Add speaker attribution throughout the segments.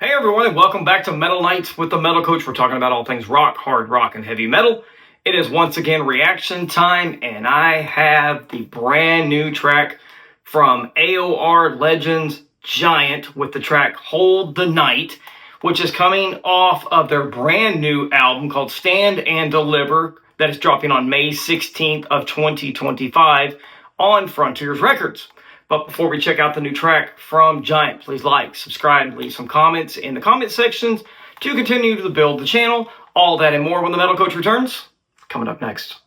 Speaker 1: Hey everyone, and welcome back to Metal Nights with the Metal Coach. We're talking about all things rock, hard rock, and heavy metal. It is once again reaction time, and I have the brand new track from AOR Legends Giant with the track Hold the Night, which is coming off of their brand new album called Stand and Deliver that is dropping on May 16th of 2025 on Frontiers Records. But before we check out the new track from Giant, please like, subscribe, and leave some comments in the comment sections to continue to build the channel. All that and more when the Metal Coach returns. Coming up next.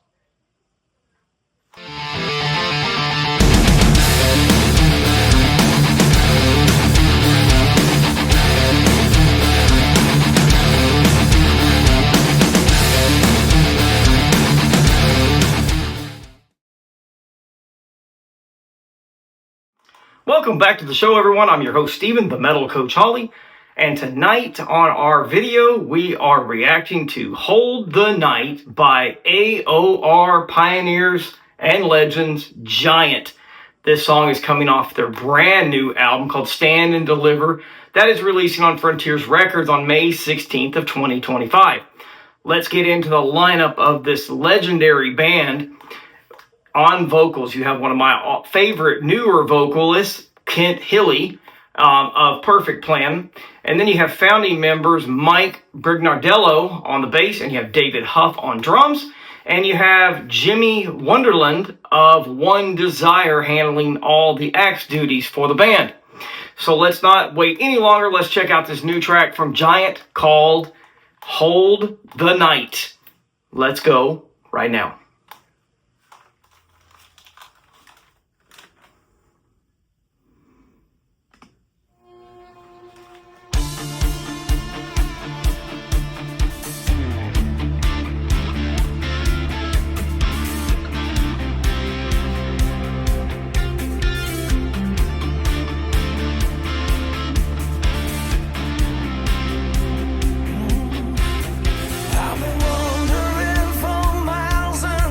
Speaker 1: Welcome back to the show, everyone. I'm your host, Steven, the Metal Coach Holly. And tonight on our video, we are reacting to Hold the Night by AOR Pioneers and Legends Giant. This song is coming off their brand new album called Stand and Deliver that is releasing on Frontiers Records on May 16th of 2025. Let's get into the lineup of this legendary band. On vocals, you have one of my favorite newer vocalists, Hilli, of Perfect Plan. And then you have founding members Mike Brignardello on the bass, and you have David Huff on drums. And you have Jimmy Westerlund of One Desire handling all the axe duties for the band. So let's not wait any longer. Let's check out this new track from Giant called Hold the Night. Let's go right now.
Speaker 2: I've been wandering for miles and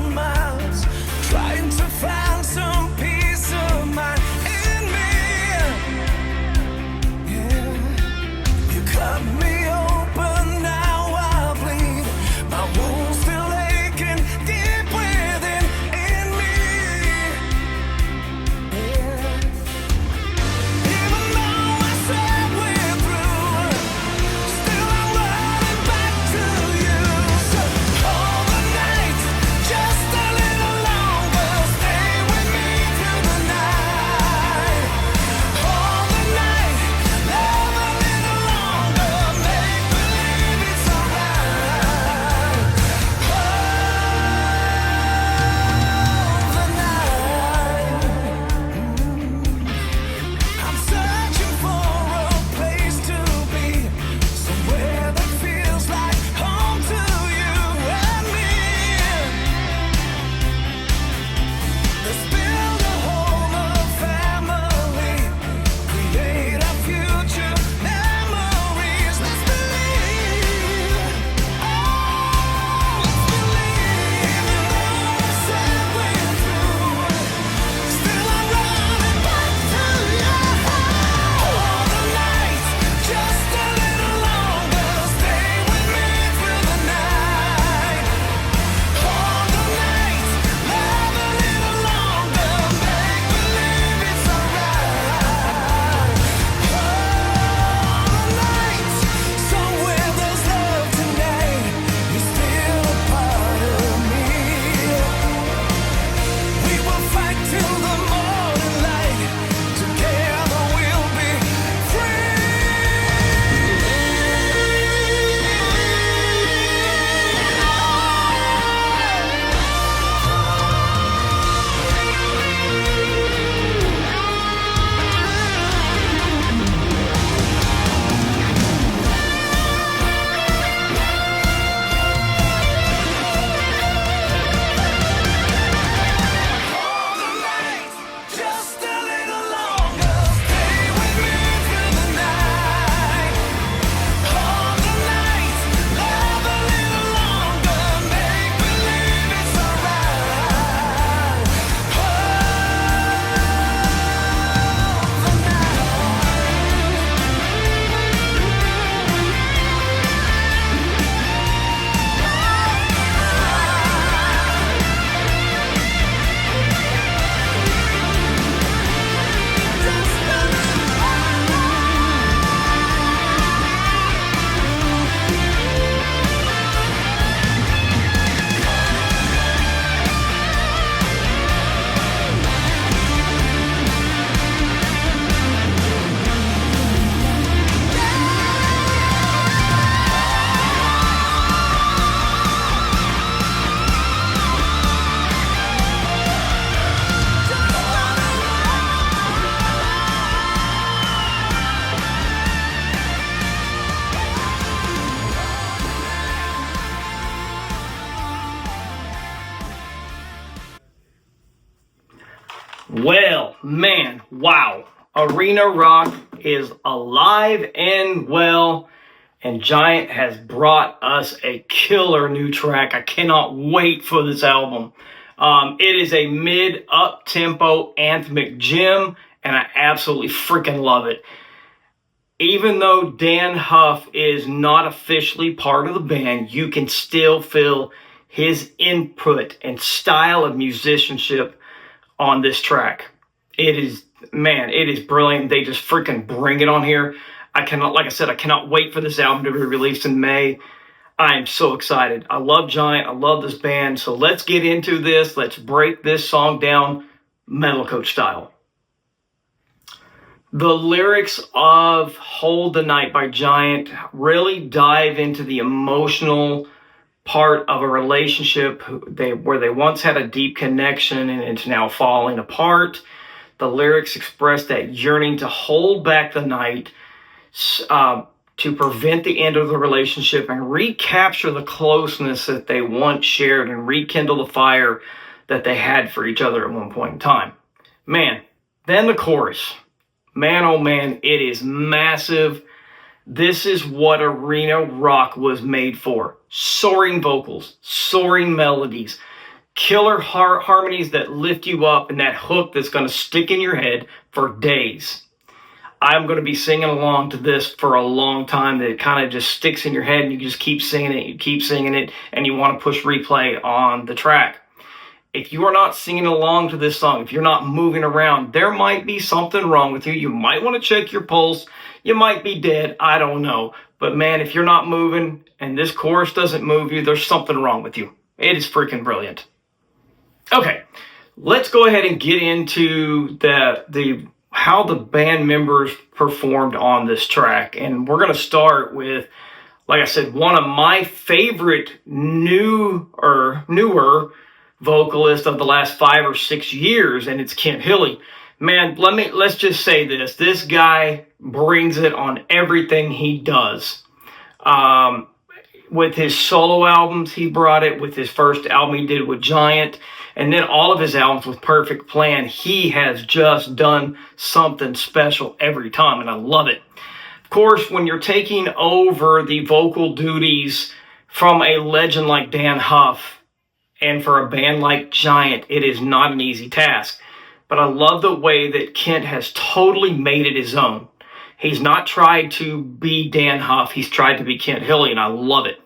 Speaker 1: Well, man, wow. Arena Rock is alive and well, and Giant has brought us a killer new track. I cannot wait for this album. It is a mid-up-tempo anthemic gem, and I absolutely freaking love it. Even though Dan Huff is not officially part of the band, you can still feel his input and style of musicianship on this track. It is brilliant. They just freaking bring it on here. I cannot wait for this album to be released in May. I am so excited. I love Giant. I love this band. So let's get into this. Let's break this song down Metal Coach style. The lyrics of Hold the Night by Giant really dive into the emotional part of a relationship where they once had a deep connection and it's now falling apart. The lyrics express that yearning to hold back the night, to prevent the end of the relationship and recapture the closeness that they once shared and rekindle the fire that they had for each other at one point in time. Man, then the chorus. Man, oh man, it is massive. This is what Arena Rock was made for. Soaring vocals, soaring melodies, killer harmonies that lift you up, and that hook that's going to stick in your head for days. I'm going to be singing along to this for a long time. That it kind of just sticks in your head and you just keep singing it, and you want to push replay on the track. If you are not singing along to this song, if you're not moving around, there might be something wrong with you. You might want to check your pulse. You might be dead. I don't know. But man, if you're not moving and this chorus doesn't move you, there's something wrong with you. It is freaking brilliant. Okay, let's go ahead and get into how the band members performed on this track. And we're going to start with, like I said, one of my favorite newer vocalists of the last 5 or 6 years, and it's Hilli. Man, let's just say this. This guy brings it on everything he does. With his solo albums, he brought it. With his first album he did with Giant, and then all of his albums with Perfect Plan, he has just done something special every time, and I love it. Of course, when you're taking over the vocal duties from a legend like Dan Huff, and for a band like Giant, it is not an easy task. But I love the way that Kent has totally made it his own. He's not tried to be Dan Huff. He's tried to be Kent Hilli, and I love it.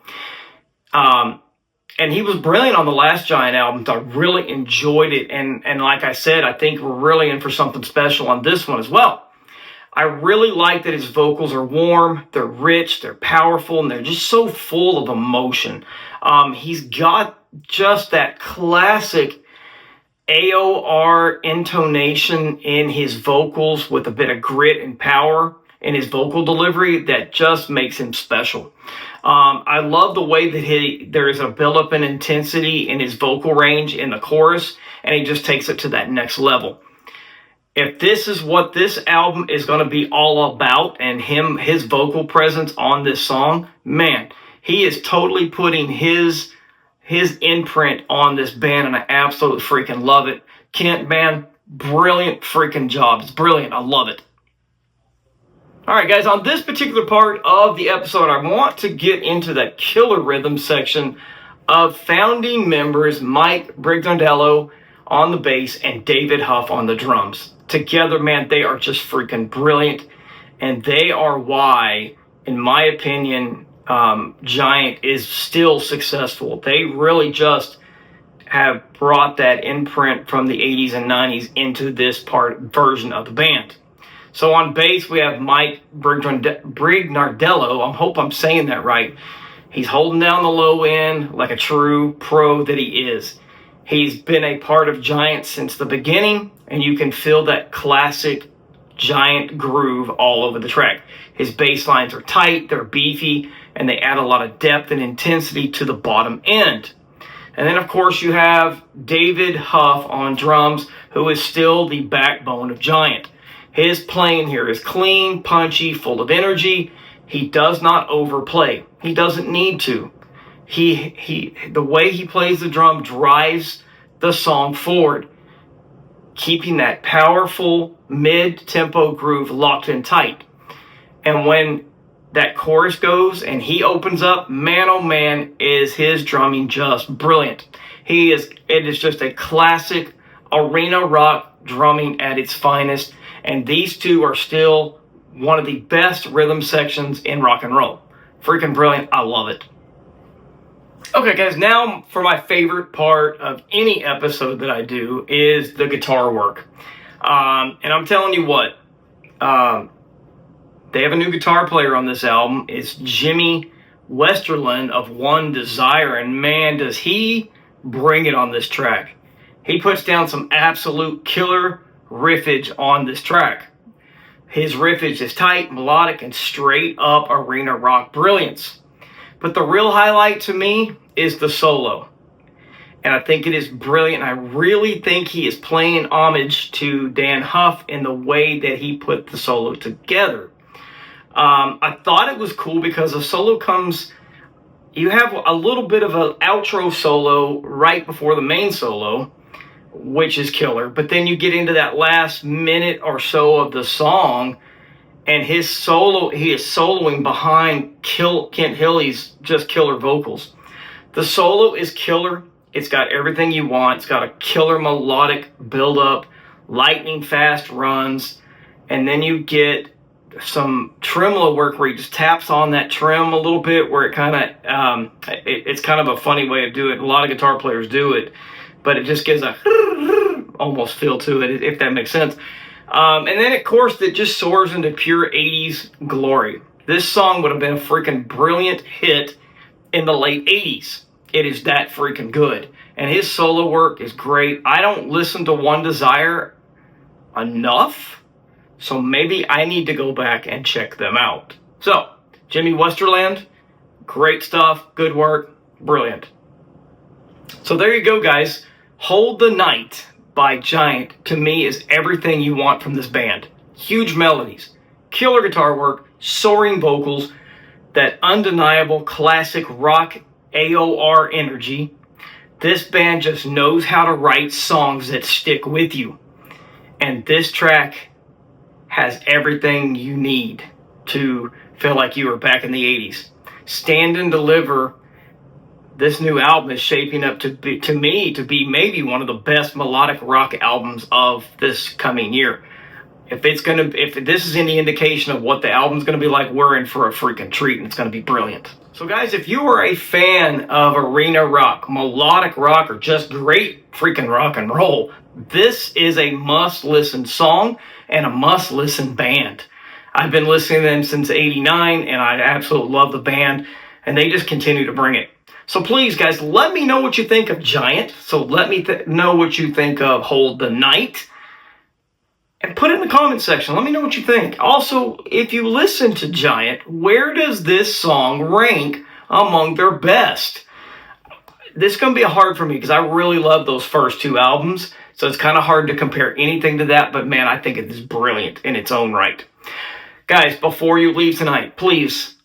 Speaker 1: And he was brilliant on the last Giant album. I really enjoyed it. And like I said, I think we're really in for something special on this one as well. I really like that his vocals are warm, they're rich, they're powerful, and they're just so full of emotion. He's got just that classic AOR intonation in his vocals with a bit of grit and power in his vocal delivery that just makes him special. I love the way that there is a buildup in intensity in his vocal range in the chorus, and he just takes it to that next level. If this is what this album is going to be all about, and his vocal presence on this song, man, he is totally putting his imprint on this band, and I absolutely freaking love it. Kent, man, brilliant freaking job. It's brilliant. I love it. All right, guys, on this particular part of the episode, I want to get into that killer rhythm section of founding members Mike Brignardello on the bass and David Huff on the drums. Together, man, they are just freaking brilliant, and they are why, in my opinion, Giant is still successful. They really just have brought that imprint from the 80s and 90s into this version of the band. So on bass, we have Mike Brignardello. I hope I'm saying that right. He's holding down the low end like a true pro that he is. He's been a part of Giant since the beginning, and you can feel that classic Giant groove all over the track. His bass lines are tight, they're beefy, and they add a lot of depth and intensity to the bottom end. And then, of course, you have David Huff on drums, who is still the backbone of Giant. His playing here is clean, punchy, full of energy. He does not overplay. He doesn't need to. The way he plays the drum drives the song forward. keeping that powerful mid-tempo groove locked in tight. And when that chorus goes and he opens up, man oh man, is his drumming just brilliant. It is just a classic arena rock drumming at its finest, and these two are still one of the best rhythm sections in rock and roll. Freaking brilliant. I love it. Okay, guys, now for my favorite part of any episode that I do is the guitar work. And I'm telling you what, they have a new guitar player on this album. It's Jimmy Westerlund of One Desire, and man, does he bring it on this track. He puts down some absolute killer riffage on this track. His riffage is tight, melodic, and straight up arena rock brilliance. But the real highlight to me is the solo. And I think it is brilliant. I really think he is playing homage to Dan Huff in the way that he put the solo together. I thought it was cool because the solo comes, you have a little bit of an outro solo right before the main solo, which is killer. But then you get into that last minute or so of the song, and he is soloing behind Kent Hilli's just killer vocals. The solo is killer. It's got everything you want. It's got a killer melodic build-up, lightning fast runs, and then you get some tremolo work where he just taps on that trem a little bit, where it kind of, it's kind of a funny way of doing it. A lot of guitar players do it, but it just gives a almost feel to it, if that makes sense. And then, of course, it just soars into pure 80s glory. This song would have been a freaking brilliant hit in the late 80s. It is that freaking good. And his solo work is great. I don't listen to One Desire enough, so maybe I need to go back and check them out. So, Jimmy Westerlund, great stuff, good work, brilliant. So there you go, guys. Hold the Night by Giant, to me, is everything you want from this band. Huge melodies, killer guitar work, soaring vocals, that undeniable classic rock AOR energy. This band just knows how to write songs that stick with you. And this track has everything you need to feel like you were back in the 80s. Stand and Deliver, this new album is shaping up to be maybe one of the best melodic rock albums of this coming year. If this is any indication of what the album's going to be like, we're in for a freaking treat, and it's going to be brilliant. So guys, if you are a fan of arena rock, melodic rock, or just great freaking rock and roll, this is a must-listen song and a must-listen band. I've been listening to them since '89, and I absolutely love the band, and they just continue to bring it. So please, guys, let me know what you think of Giant. So let me know what you think of Hold the Night. And put it in the comment section. Let me know what you think. Also, if you listen to Giant, where does this song rank among their best? This is going to be hard for me because I really love those first two albums. So it's kind of hard to compare anything to that. But man, I think it is brilliant in its own right. Guys, before you leave tonight, please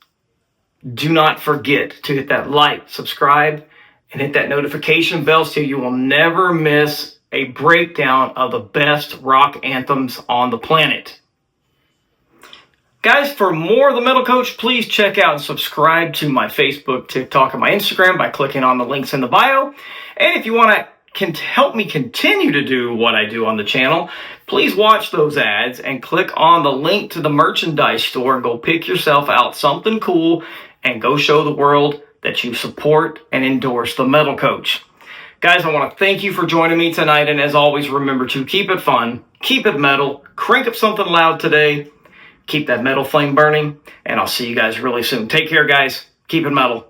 Speaker 1: do not forget to hit that like, subscribe, and hit that notification bell so you will never miss a breakdown of the best rock anthems on the planet. Guys, for more of The Metal Coach, please check out and subscribe to my Facebook, TikTok, and my Instagram by clicking on the links in the bio. And if you want to help me continue to do what I do on the channel, please watch those ads and click on the link to the merchandise store and go pick yourself out something cool and go show the world that you support and endorse The Metal Coach. Guys, I want to thank you for joining me tonight, and as always, remember to keep it fun, keep it metal, crank up something loud today, keep that metal flame burning, and I'll see you guys really soon. Take care, guys. Keep it metal.